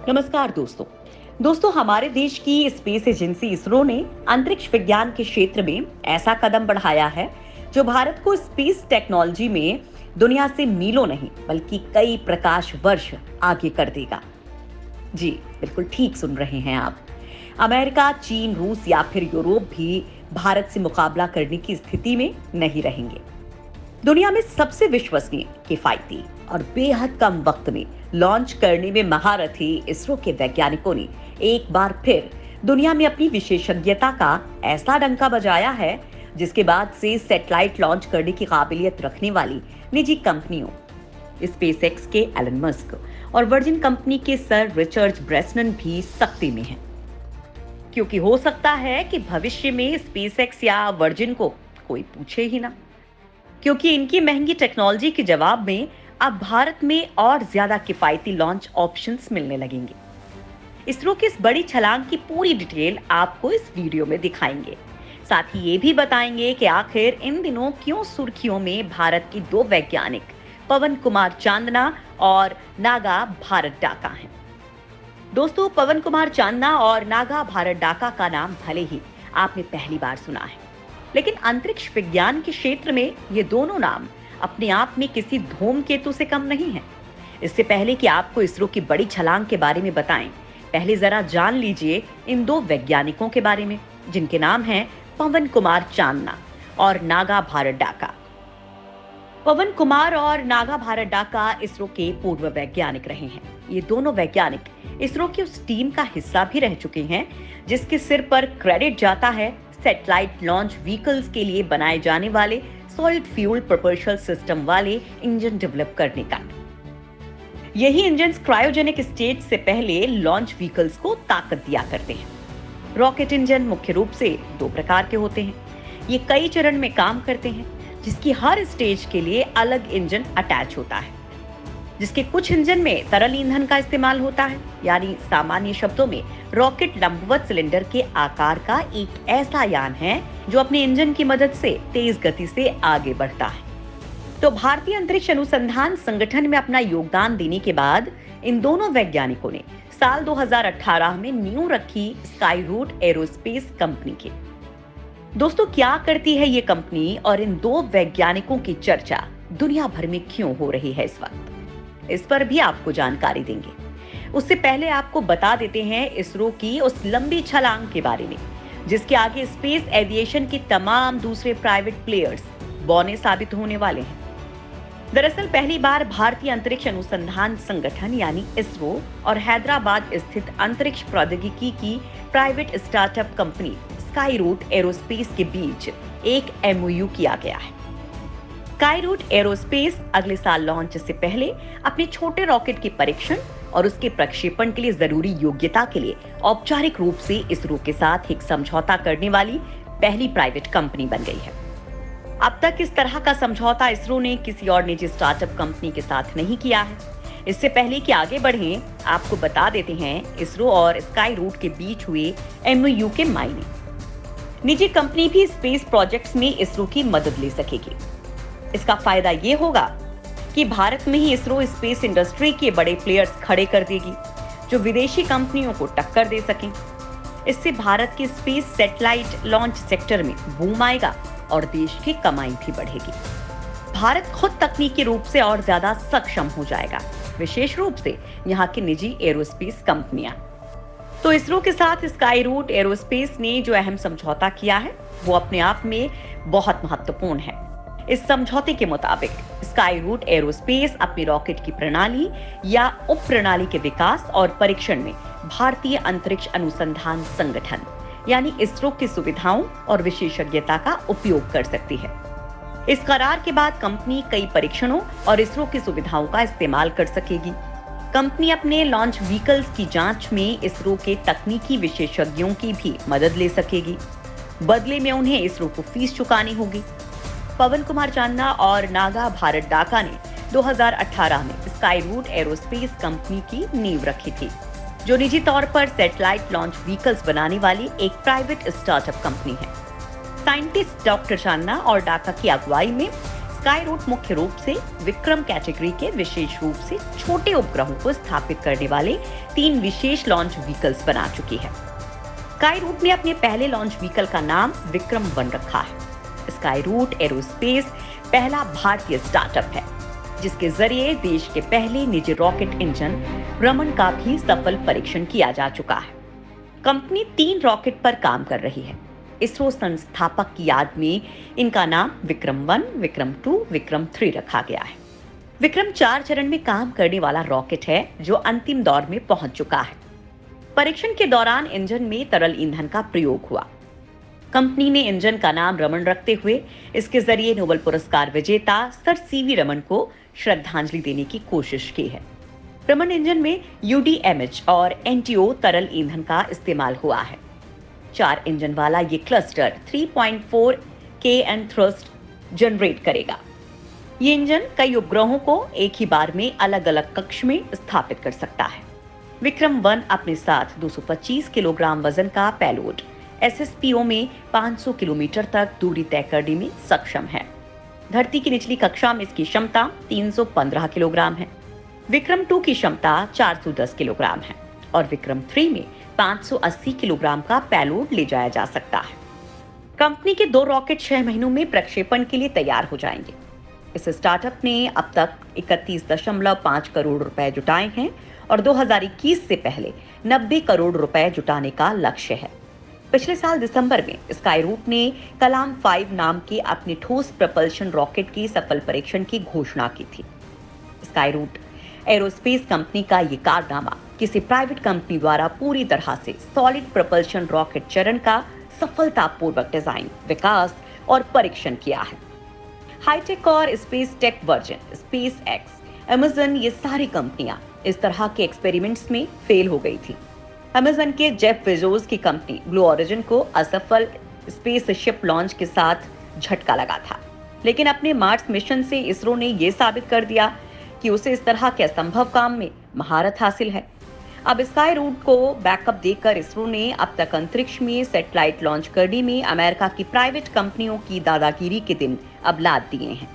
नमस्कार दोस्तों हमारे देश की स्पेस एजेंसी इसरो ने अंतरिक्ष विज्ञान के क्षेत्र में ऐसा कदम बढ़ाया है जो भारत को स्पेस टेक्नोलॉजी में दुनिया से मीलों नहीं बल्कि कई प्रकाश वर्ष आगे कर देगा। जी बिल्कुल ठीक सुन रहे हैं आप। अमेरिका, चीन, रूस या फिर यूरोप भी भारत से मुकाबला करने की स्थिति में नहीं रहेंगे। दुनिया में सबसे विश्वसनीय, किफायती और बेहद कम वक्त में लॉन्च करने में महारथी इसरो के वैज्ञानिकों ने एक बार फिर दुनिया में अपनी विशेषज्ञता का ऐसा डंका बजाया है, जिसके बाद से सैटेलाइट लॉन्च करने की काबिलियत रखने वाली निजी कंपनियों स्पेसएक्स के एलन मस्क और वर्जिन कंपनी के सर रिचर्ड ब्रेसनन भी सख्ती में हैं। क्योंकि हो सकता है कि भविष्य में स्पेसएक्स या वर्जिन को कोई पूछे ही ना, क्योंकि इनकी महंगी टेक्नोलॉजी के जवाब में अब भारत में और ज्यादा किफायती लॉन्च ऑप्शंस मिलने लगेंगे। इसरो की इस बड़ी छलांग की पूरी डिटेल आपको इस वीडियो में दिखाएंगे। साथ ही ये भी बताएंगे कि आखिर इन दिनों क्यों सुर्खियों में भारत की दो वैज्ञानिक पवन कुमार चांदना और नागा भारत डाका हैं। दोस्तों, पवन कुमार चांदना और नागा भारत डाका का नाम भले ही आपने पहली बार सुना है, लेकिन अंतरिक्ष विज्ञान के क्षेत्र में ये दोनों नाम अपने आप में किसी धूमकेतु से कम नहीं है। इससे पहले कि आपको इसरो की बड़ी छलांग के बारे में बताएं, पहले जरा जान लीजिए इन दो वैज्ञानिकों के बारे में, जिनके नाम हैं पवन कुमार चांदना और नागा भारत डाका। पवन कुमार और नागा भारत डाका इसरो के पूर्व वैज्ञानिक रहे हैं। ये दोनों वैज्ञानिक इसरो की उस टीम का हिस्सा भी रह चुके हैं जिसके सिर पर क्रेडिट जाता है सैटेलाइट लॉन्च व्हीकल्स के लिए बनाए जाने वाले सॉलिड फ्यूल प्रोपल्शन सिस्टम वाले इंजन डेवलप करने का। यही इंजन क्रायोजेनिक स्टेज से पहले लॉन्च व्हीकल्स को ताकत दिया करते हैं। रॉकेट इंजन मुख्य रूप से दो प्रकार के होते हैं। ये कई चरण में काम करते हैं, जिसकी हर स्टेज के लिए अलग इंजन अटैच होता है। जिसके कुछ इंजन में तरल ईंधन का इस्तेमाल होता है, यानी सामान्य शब्दों में रॉकेट लंबवत सिलेंडर के आकार का एक ऐसा यान है जो अपने इंजन की मदद से तेज गति से आगे बढ़ता है। तो भारतीय अंतरिक्ष अनुसंधान संगठन में अपना योगदान देने के बाद इन दोनों वैज्ञानिकों ने साल 2018 में नींव रखी स्काईरूट एरोस्पेस कंपनी की। दोस्तों, क्या करती है ये कंपनी और इन दो वैज्ञानिकों की चर्चा दुनिया भर में क्यों हो रही है इस वक्त, इस पर भी आपको जानकारी देंगे। उससे पहले आपको बता देते हैं इसरो की उस लंबी छलांग के बारे में, जिसके आगे स्पेस एविएशन के तमाम दूसरे प्राइवेट प्लेयर्स बौने साबित होने वाले हैं। दरअसल पहली बार भारतीय अंतरिक्ष अनुसंधान संगठन यानी इसरो और हैदराबाद स्थित अंतरिक्ष प्रौद्योगिकी की private startup company Skyroot aerospace के बीच एक एमओयू किया गया है। स्काईरूट एरोस्पेस अगले साल लॉन्च से पहले अपने छोटे रॉकेट के परीक्षण और उसके प्रक्षेपण के लिए जरूरी योग्यता के लिए औपचारिक रूप से इसरो के साथ एक समझौता करने वाली पहली प्राइवेट कंपनी बन गई है। अब तक इस तरह का समझौता इसरो ने किसी और निजी स्टार्टअप कंपनी के साथ नहीं किया है। इससे पहले कि आगे बढ़ें, आपको बता देते हैं इसरो और स्काईरूट के बीच हुए एमओयू के मायने। निजी कंपनी भी स्पेस प्रोजेक्ट्स में इसरो की मदद ले सकेगी। इसका फायदा ये होगा कि भारत में ही इसरो स्पेस इंडस्ट्री के बड़े प्लेयर्स खड़े कर देगी, जो विदेशी कंपनियों को टक्कर दे सकें। इससे भारत के स्पेस सैटेलाइट लॉन्च सेक्टर में बूम आएगा और देश की कमाई भी बढ़ेगी। भारत खुद तकनीकी रूप से और ज्यादा सक्षम हो जाएगा, विशेष रूप से यहाँ की निजी एरोस्पेस कंपनियां। तो इसरो के साथ स्काईरूट एरोस्पेस ने जो अहम समझौता किया है वो अपने आप में बहुत महत्वपूर्ण है। इस समझौते के मुताबिक स्काईरूट एरोस्पेस अपनी रॉकेट की प्रणाली या उप प्रणाली के विकास और परीक्षण में भारतीय अंतरिक्ष अनुसंधान संगठन यानी इसरो की सुविधाओं और विशेषज्ञता का उपयोग कर सकती है। इस करार के बाद कंपनी कई परीक्षणों और इसरो की सुविधाओं का इस्तेमाल कर सकेगी। कंपनी अपने लॉन्च व्हीकल्स की जांच में इसरो के तकनीकी विशेषज्ञों की भी मदद ले सकेगी। बदले में उन्हें इसरो को फीस चुकानी होगी। पवन कुमार चांदना और नागा भारत डाका ने 2018 में स्काईरूट एरोस्पेस कंपनी की नींव रखी थी, जो निजी तौर पर सैटेलाइट लॉन्च व्हीकल्स बनाने वाली एक प्राइवेट स्टार्टअप कंपनी है। साइंटिस्ट डॉक्टर चांदना और डाका की अगुवाई में स्काई रूट मुख्य रूप से विक्रम कैटेगरी के विशेष रूप से छोटे उपग्रहों को स्थापित करने वाले 3 विशेष लॉन्च व्हीकल्स बना चुकी है। स्काई रूट ने अपने पहले लॉन्च व्हीकल का नाम विक्रम 1 रखा है। स्काई रूट एरोस्पेस पहला भारतीय स्टार्टअप है जिसके जरिए देश के पहले निजी रॉकेट इंजन रमन का भी सफल परीक्षण किया जा चुका है। कंपनी 3 रॉकेट पर काम कर रही है। इसरो संस्थापक की याद में इनका नाम विक्रम 1, विक्रम 2, विक्रम 3 रखा गया है। विक्रम 4 चरण में काम करने वाला रॉकेट है जो अंतिम दौर में पहुंच चुका है। परीक्षण के दौरान इंजन में तरल ईंधन का प्रयोग हुआ। कंपनी ने इंजन का नाम रमन रखते हुए इसके जरिए नोबेल पुरस्कार विजेता सर सीवी रमन को श्रद्धांजलि देने की कोशिश की है। रमन इंजन में UDMH और NTO तरल ईंधन का इस्तेमाल हुआ है। 4 इंजन वाला ये क्लस्टर 3.4 kN थ्रस्ट जनरेट करेगा। ये इंजन कई उपग्रहों को एक ही बार में अलग अलग कक्ष में स्थापित कर सकता है। विक्रम 1 अपने साथ 225 किलोग्राम वजन का पेलोड SSPO में 500 किलोमीटर तक दूरी तय करने में सक्षम है। धरती की निचली कक्षा में इसकी क्षमता 315 किलोग्राम है। विक्रम 2 की क्षमता 410 किलोग्राम है और विक्रम 3 में 580 किलोग्राम का पेलोड ले जाया जा सकता है। कंपनी के 2 रॉकेट 6 महीनों में प्रक्षेपण के लिए तैयार हो जाएंगे। इस स्टार्टअप ने अब तक 31.5 करोड़ रुपए जुटाए हैं और 2021 से पहले 90 करोड़ रुपए जुटाने का लक्ष्य है। पिछले साल दिसंबर में स्काई रूट ने कलाम 5 नाम के अपने ठोस प्रपल्शन रॉकेट की सफल परीक्षण की घोषणा की थी। स्काई रूट एरोस्पेस कंपनी का ये कारनामा किसी प्राइवेट कंपनी द्वारा पूरी तरह से सॉलिड प्रपल्शन रॉकेट चरण का सफलतापूर्वक डिजाइन, विकास और परीक्षण किया है। हाईटेक और space tech virgin, space x, Amazon ये सारी कंपनियां इस तरह के एक्सपेरिमेंट्स में फेल हो गई थी। अमेजन के जेफ बेजोस की कंपनी ब्लू ओरिजिन को असफल स्पेसशिप लॉन्च के साथ झटका लगा था, लेकिन अपने मार्स मिशन से इसरो ने यह साबित कर दिया कि उसे इस तरह के असंभव काम में महारत हासिल है। अब स्काई रूट को बैकअप देकर इसरो ने अब तक अंतरिक्ष में सैटेलाइट लॉन्च करने में अमेरिका की प्राइवेट कंपनियों की दादागिरी के दिन अब लाद दिए हैं।